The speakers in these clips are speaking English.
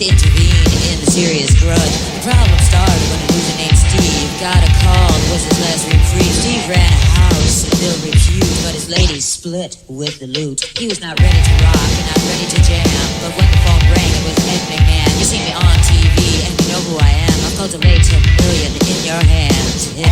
to intervene in the serious grudge. The problem started when a loser named Steve got a call. Was his last reprieve. Steve ran a house in ill repute, but his lady split with the loot. He was not ready to rock and not ready to jam, but when the phone rang, it was Ed McMahon. You see me on TV and you know who I am. I'll cultivate a million in your hands. Hit it.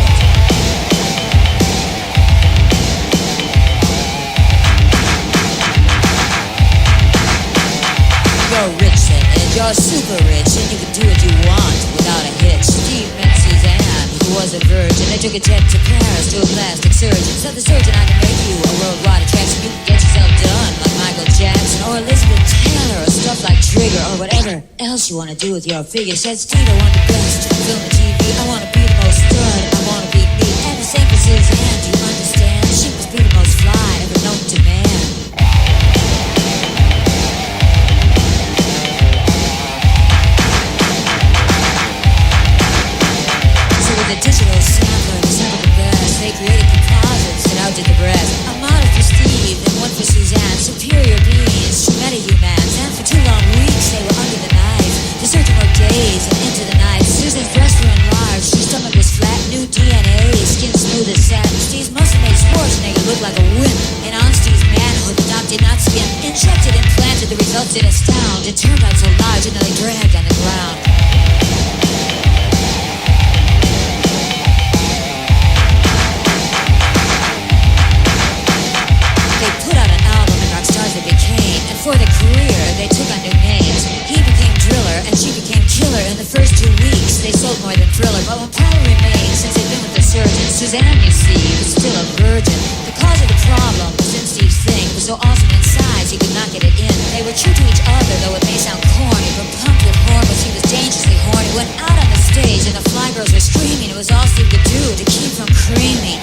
You're rich and you're super rich, and you can do what you want without a hitch. Steve met Suzanne, who was a virgin. They took a jet to Paris to a plastic surgeon. Said the surgeon, I can make you a worldwide attraction. You can get yourself done like Michael Jackson or Elizabeth Taylor or stuff like Trigger or whatever else you want to do with your figure. Said Steve, I want the best film and TV. I want to be the most stud. I want to be me. And the same for Suzanne, do you understand? She must be the most fly ever known to man. The digital sampler, the sample the best. They created composites that outdid the rest. A model for Steve and one for Suzanne. Superior beings, true meta-humans. And for 2 long weeks they were under the knife. The surgeon worked days and into the night. Susan's breasts were enlarged, her stomach was flat. New DNA, skin smooth as satin. Steve's muscle made Schwarzenegger look like a wimp. And on Steve's manhood, the doc did not skin. Injected, implanted, the results did astound. It turned out so large and they dragged on the ground. For the career, they took on new names. He became Driller, and she became Killer. In the first 2 weeks, they sold more than Thriller. But one problem remained since they'd been with the surgeon. Suzanne, you see, was still a virgin. The cause of the problem was in Steve's thing. It was so awesome in size, he could not get it in. They were true to each other, though it may sound corny. But pumped with hormones, he was dangerously horny. Went out on the stage, and the fly girls were screaming. It was all Steve could do to keep from creaming.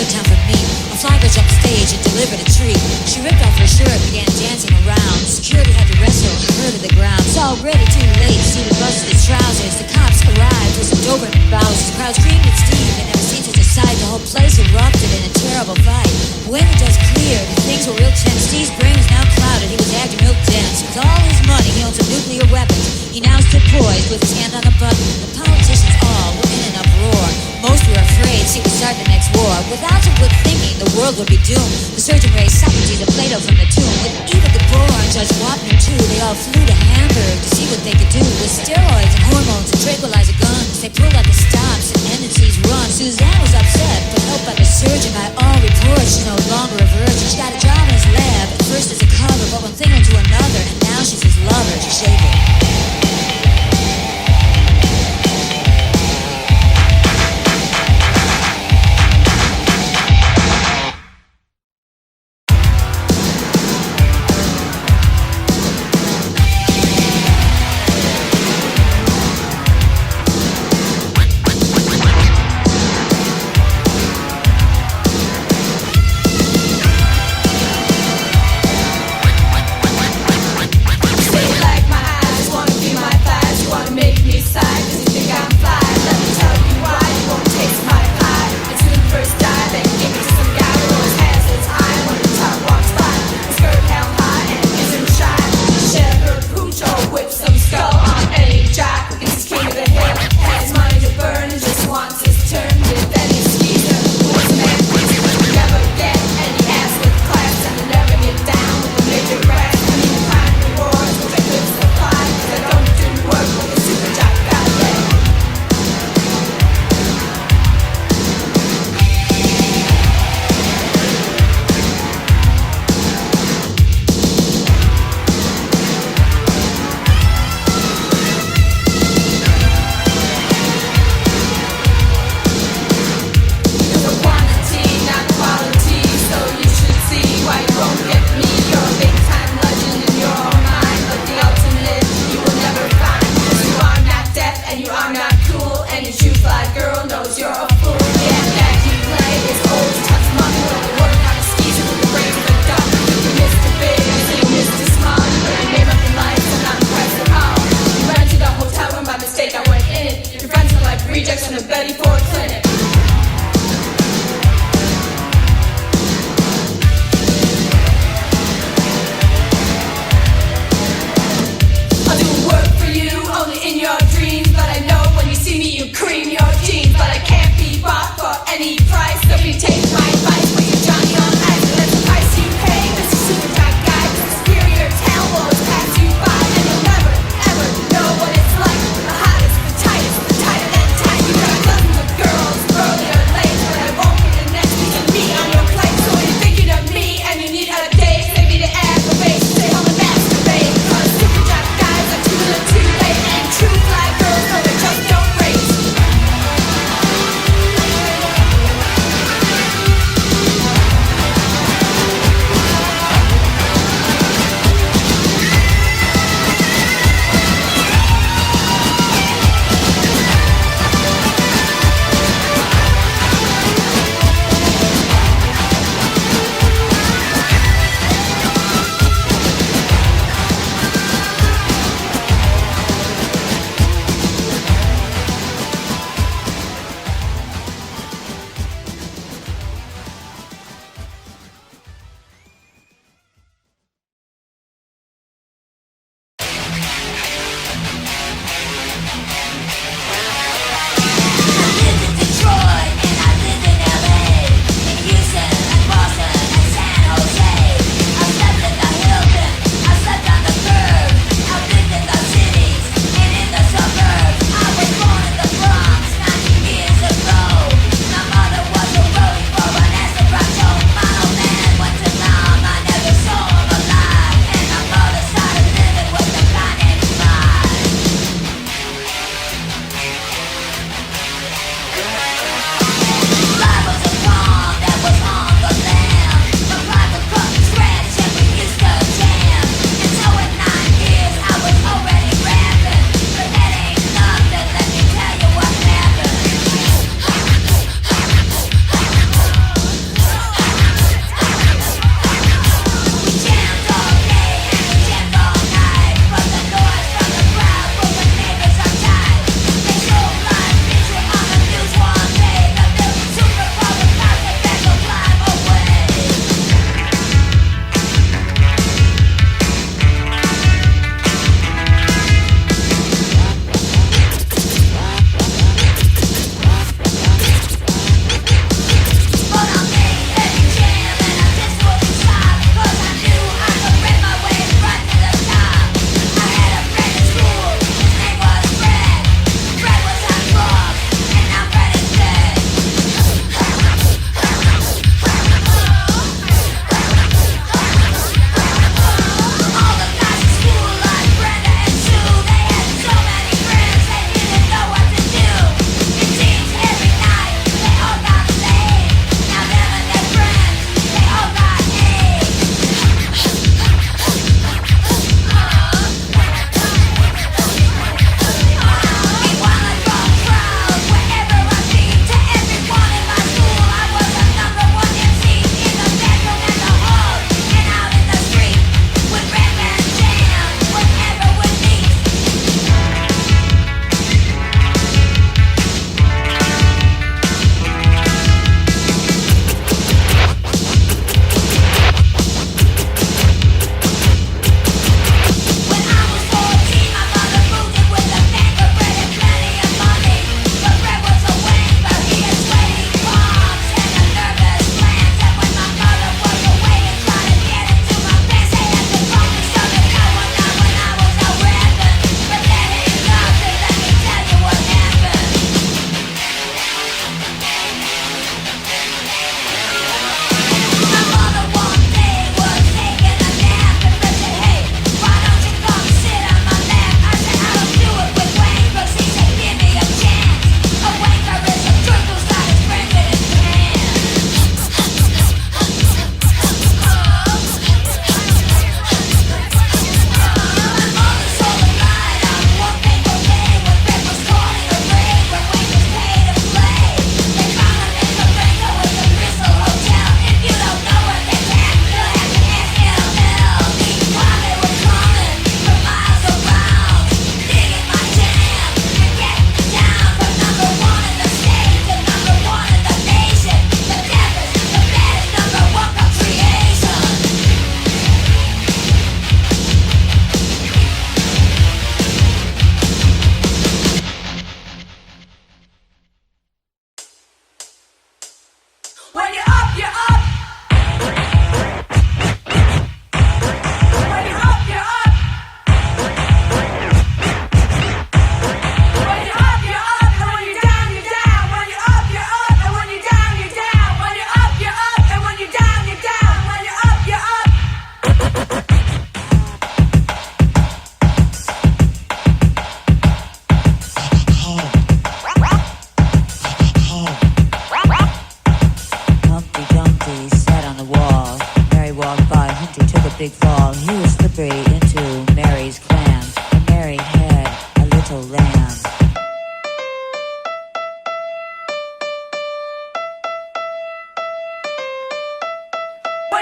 Time for me. A fly girl jumped stage and delivered a treat. She ripped off her shirt, began dancing around. Security had to wrestle her to the ground. It's already too late. Steve busted his trousers. The cops arrived with some Doberman Bowsers. The crowd screamed at Steve and never seen such a sight. The whole place erupted in a terrible fight. When the dust cleared, things were real tense. Steve's brain was now clouded. He was acting real dense. With all his money, he owned some nuclear weapons. He now stood poised with his hand on the button. The politicians all were in an uproar. Most were afraid Steve would start the next war. Without some good thinking, the world would be doomed. The surgeon raised Socrates and Plato from the tomb. With Eva Gabor and Judge Wapner too, they all flew to Hamburg to see what they could do. With steroids and hormones and tranquilizer guns, they pulled out the stops and ended Steve's run. Suzanne was upset, but helped by the surgeon. By all reports, she's no longer a virgin. She got a job in his lab, at first as a cover, but one thing led to another, and now she's his lover. She's shaking.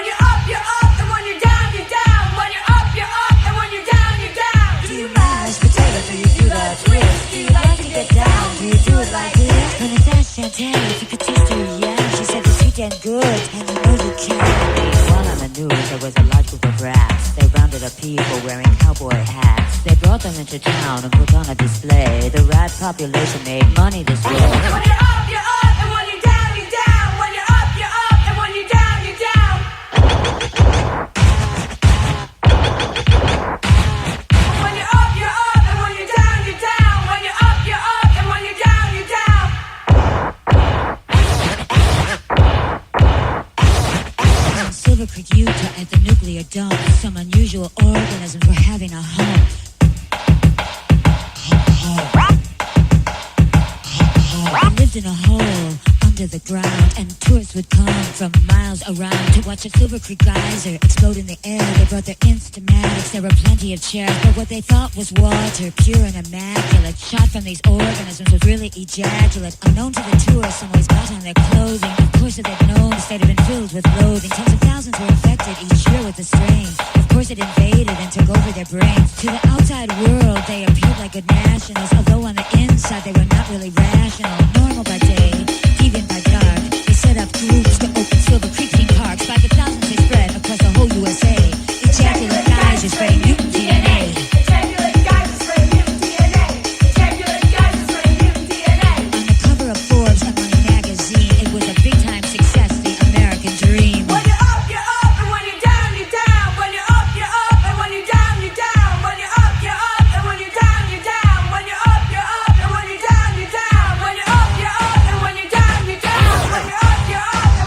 When you're up, you're up, and when you're down, you're down. When you're up, you're up, and when you're down, you're down. Do you mash potatoes? Do you do the twist? Do you like to get down? Do you do it like this? When it's asked Chantel if you could taste her, yeah, she said it's sweet and good, and you know you can. While on the news, there was a large group of rats. They rounded up people wearing cowboy hats. They brought them into town and put on a display. The rat population made money this way. When you're up, you're up, and when you're down, you're down. When you're up, you're up, and when you're down, you're down. When you're up, you're up, and when you're down, you're down. When you're up, you're up, and when you're down, you're down. In Silver Creek, Utah, at the nuclear dump, some unusual organisms were having a hump. They lived in a hole under the ground, and tourists would come from miles around to watch a Silver Creek geyser explode in the air. They brought their Instamatics, there were plenty of chairs, but what they thought was water, pure and immaculate, shot from these organisms was really ejaculate. Unknown to the tourists, some always got on their clothing. Of course, if they'd known, the state had been filled with loathing. Tens of thousands were infected each year with the strain. Of course, it invaded and took over their brains. To the outside world, they appeared like good nationals, although on the inside they were not really rational. Normal by day, deviant by dark. They set up groups to open Silver Creek theme parks. By the thousands they spread across the whole USA. Ejaculate guys who spray mutant DNA. Ejaculate guys who spray mutant DNA. Ejaculate guys who spray mutant DNA. On the cover of Forbes and Money magazine, it was a big-time success, the American dream. When you're up, you're up, and when you're down, you're down. When you're up, you're up, and when you're down, you're down. When you're up, you're up, and when you're down, you're down. When you're up, you're up, and when you're down, you're down. When you're up, you're up, and when you're down, you're down. When you're up, you're up,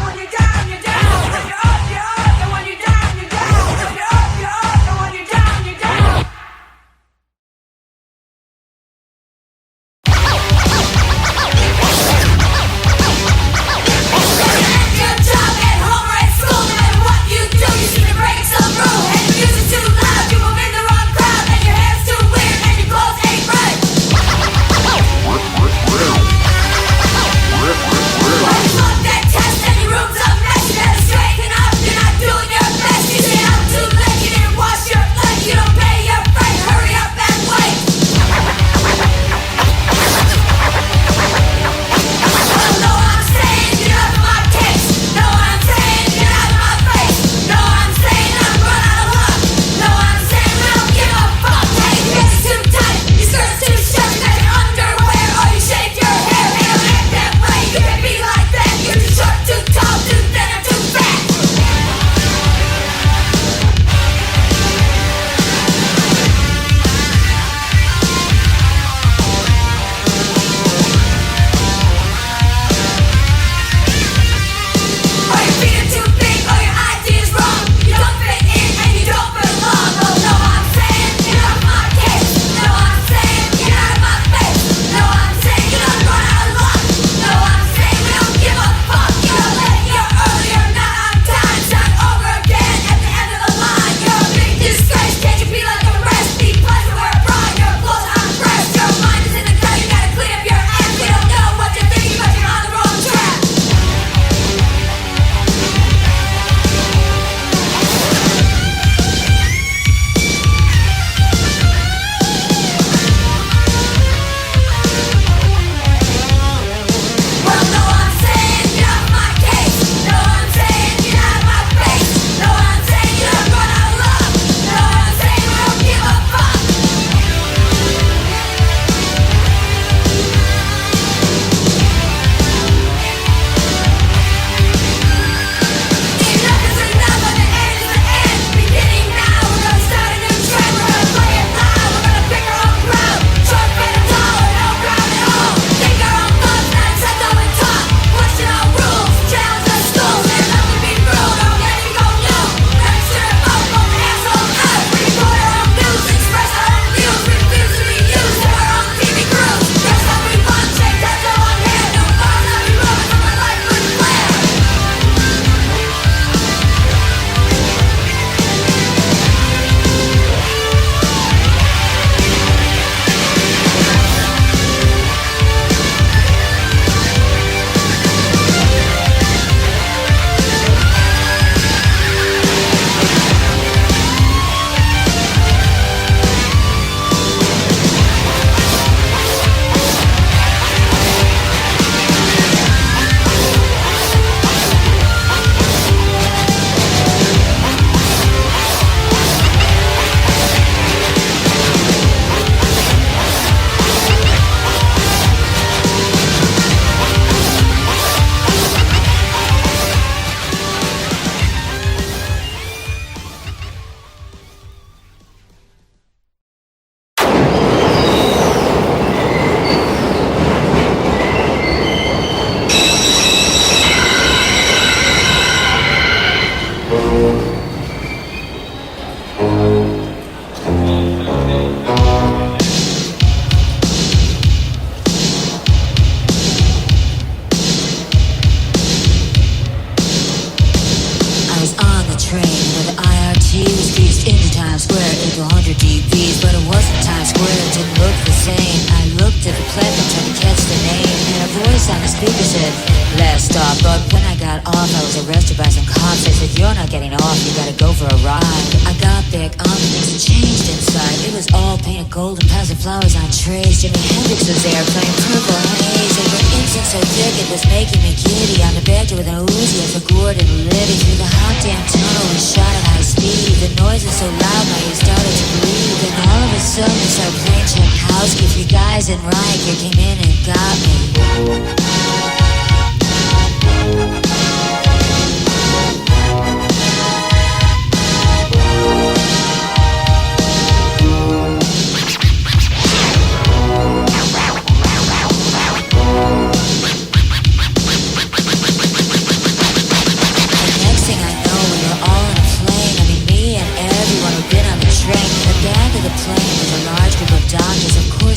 couple hundred dBs, but it wasn't Times Square, it didn't look the same. I looked at the platform trying to catch the name, and a voice on the speaker said, last stop. But when I got off, I was arrested by some cops. They said, you're not getting off, you gotta go for a ride. I got back on, things had changed inside. It was all painted gold and piles of flowers on trays. Jimi Hendrix was there playing Purple Haze. They were incense so thick it was making me giddy. On the back door with an Uzi for Gordon Liddy. Through the hot damn tunnel we shot at high speed. The noise was so loud my ears started to bleed. Then all of a sudden they started playing Tchaikovsky. 3 guys in Riker came in and got me.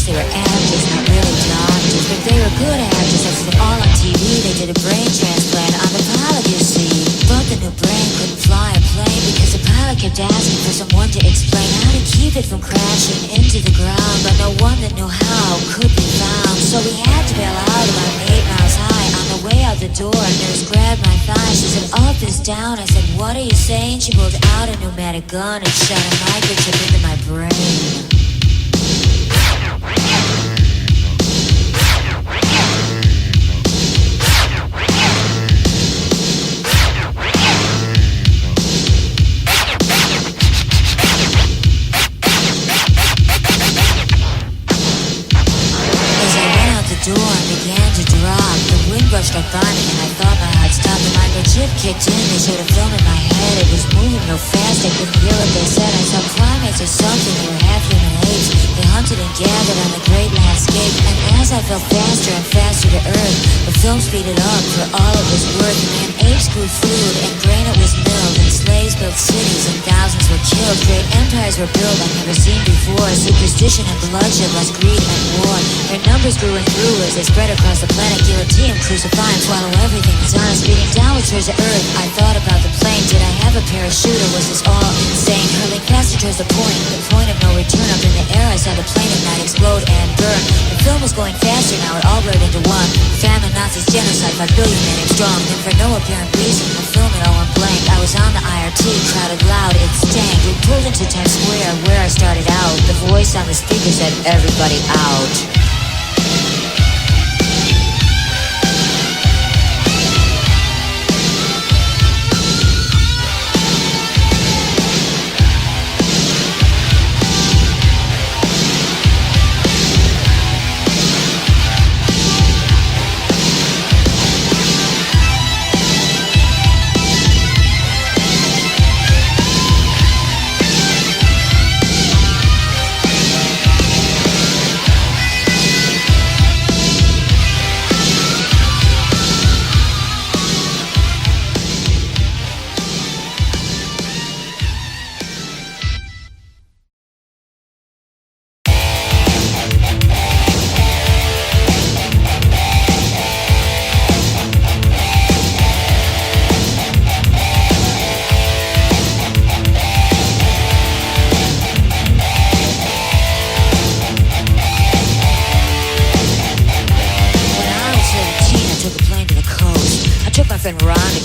They were actors, not really doctors, but they were good actors. I saw them all on TV. They did a brain transplant on the pilot, you see. But the new brain couldn't fly a plane because the pilot kept asking for someone to explain how to keep it from crashing into the ground. But no one that knew how could be found. So we had to bail out about 8 miles high. On the way out the door, a nurse grabbed my thigh. She said, up is down. I said, what are you saying? She pulled out a pneumatic gun and shot a microchip into my brain. Door and began to drop. The wind brushed up on me and I thought my heart stopped. The microchip kicked in. They showed a film in my head. It was moving real fast. I couldn't hear what they said. I saw primates or something. They were half human apes. They hunted and gathered on the great landscape. And as I fell faster and faster to earth, the film speeded up for all it was worth. And apes grew food and granite was milled. And slaves built cities and thousands were killed. Great empires were built I've never seen before. Superstition and bloodshed, less greed and war. Their numbers grew and grew as they spread across the planet. Guillotine, crucify and swallow everything that's on us. Speeding downwards towards the earth. I thought about the plane. Did I have a parachute or was this all insane? Hurling faster towards the point of no return. Up in the air I saw the plane at night explode and burn. The film was going faster now, it all blurred into one. Famine, Nazis, genocide, 5 billion men strong. And for no apparent reason, the film it all went blank. I was on the IRT, crowded loud, it stank. We pulled into Times Square where I started out. The voice on the speaker said, everybody out.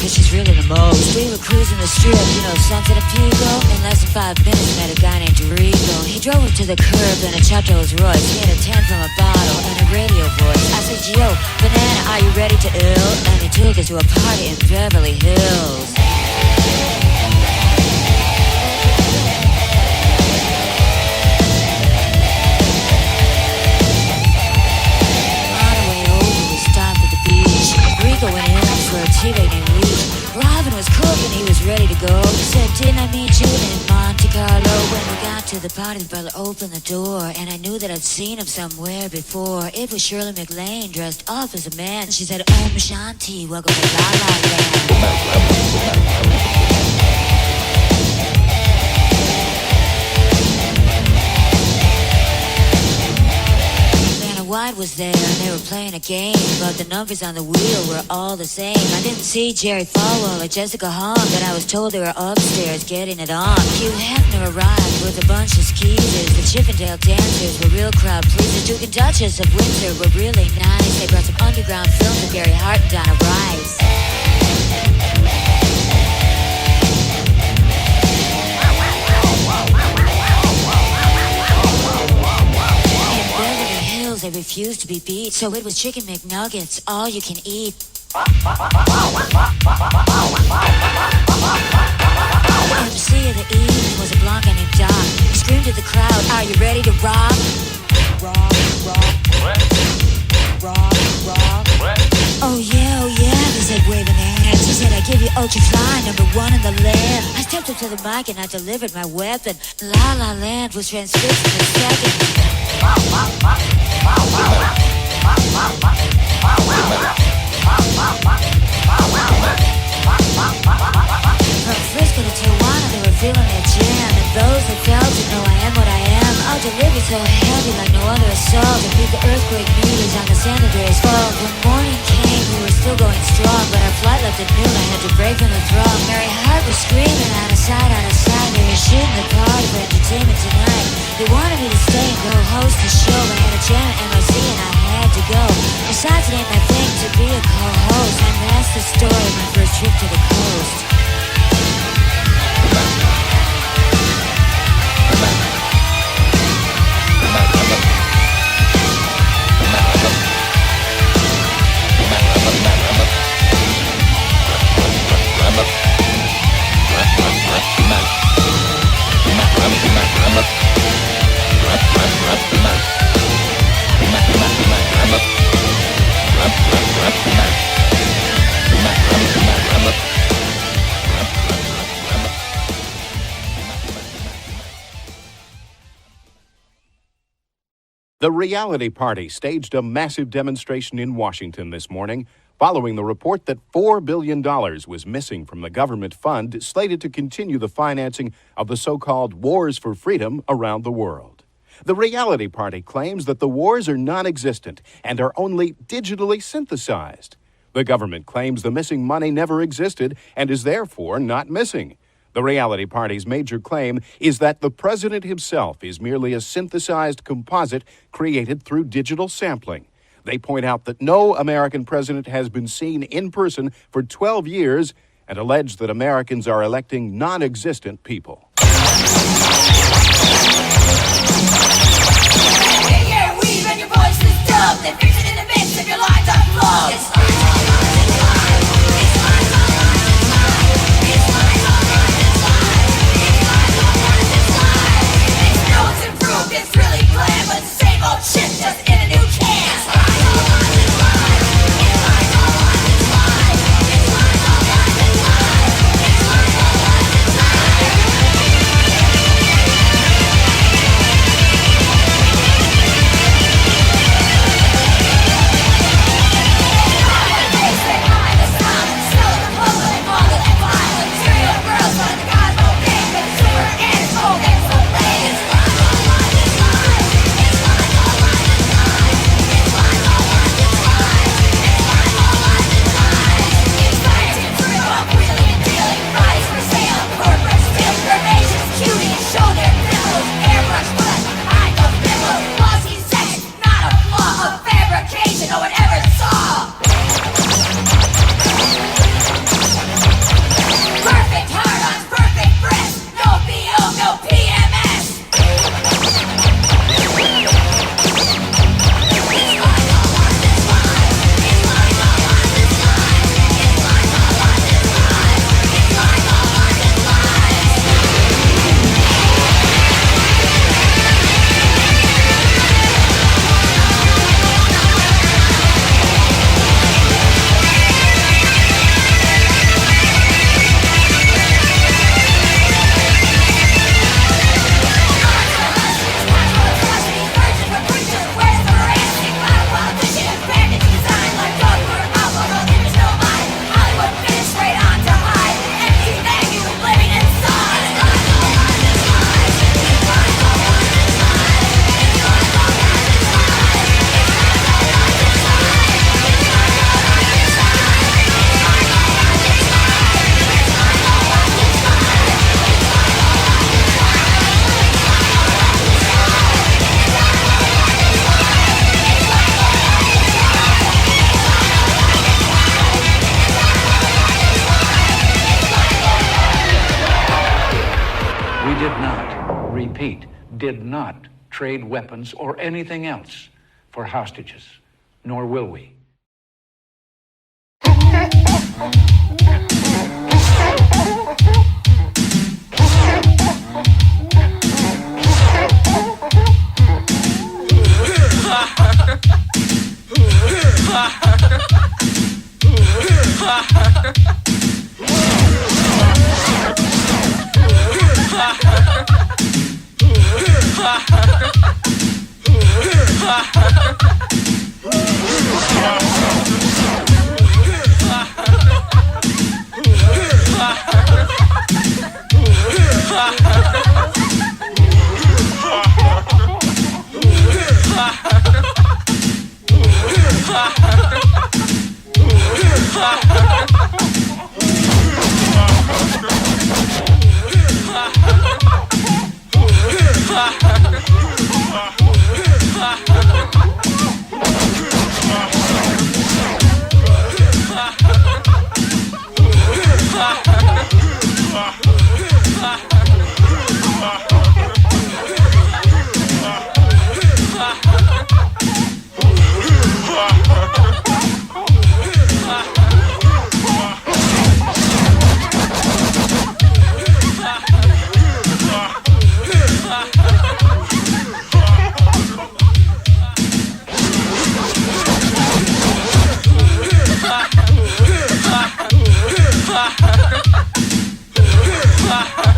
Cause she's really the most. We were cruising the strip, you know, Sunset and Pico. In less than 5 minutes, met a guy named Rico. He drove up to the curb in a Chateau Royce. He had a 10 from a bottle and a radio voice. I said, yo, Banana, are you ready to ill? And he took us to a party in Beverly Hills. On the way over, we stopped at the beach. Rico went in for a T-bag named Leach. Robin was cooking, he was ready to go. He said, didn't I meet you in Monte Carlo? When we got to the party, the butler opened the door, and I knew that I'd seen him somewhere before. It was Shirley MacLaine, dressed up as a man. She said, Om Shanti, welcome to La La Land. White was there and they were playing a game, but the numbers on the wheel were all the same. I didn't see Jerry Falwell or Jessica Hahn, but I was told they were upstairs getting it on. Hugh Hefner arrived with a bunch of skeezers. The Chippendale dancers were real crowd pleasers. Duke and Duchess of Windsor were really nice. They brought some underground films of Gary Hart and Donna Rice. They refused to be beat, so it was chicken McNuggets, all you can eat. MC of the evening was a blonde guy named Doc. He screamed at the crowd, "Are you ready to rob?" Rob, rob. What? Rob, rob. What? Oh yeah, they said, waving their hands. He said, "I give you ultrafly, #1 in the land." I stepped up to the mic and I delivered my weapon. La La Land was transfixed in a second. From Frisco to Tijuana, they were feeling their jam, and those that felt it know I am what I am. I'll deliver so heavy like no other assault, and beat the earthquake meters on the San Andreas Fault. When morning came, we were still going strong, but our flight left at noon. I had to break from the throng. Mary Hart was screaming out of sight, out of sight. They were shooting the party for entertainment tonight. They wanted me to stay and go host the show, but I had a jam at MOC and I had to go. Besides, it ain't my thing to be a co-host, and that's the story of my first trip to the coast. The Reality Party staged a massive demonstration in Washington this morning following the report that $4 billion was missing from the government fund slated to continue the financing of the so-called wars for freedom around the world. The Reality Party claims that the wars are non-existent and are only digitally synthesized. The government claims the missing money never existed and is therefore not missing. The Reality Party's major claim is that the president himself is merely a synthesized composite created through digital sampling. They point out that no American president has been seen in person for 12 years and allege that Americans are electing non-existent people. Yeah, weave and your voice is dumb. They fix it in the midst of your lines of love. It's It's really bland, but same old shit, just in a new can. repeat, did not trade weapons or anything else for hostages, nor will we. Ha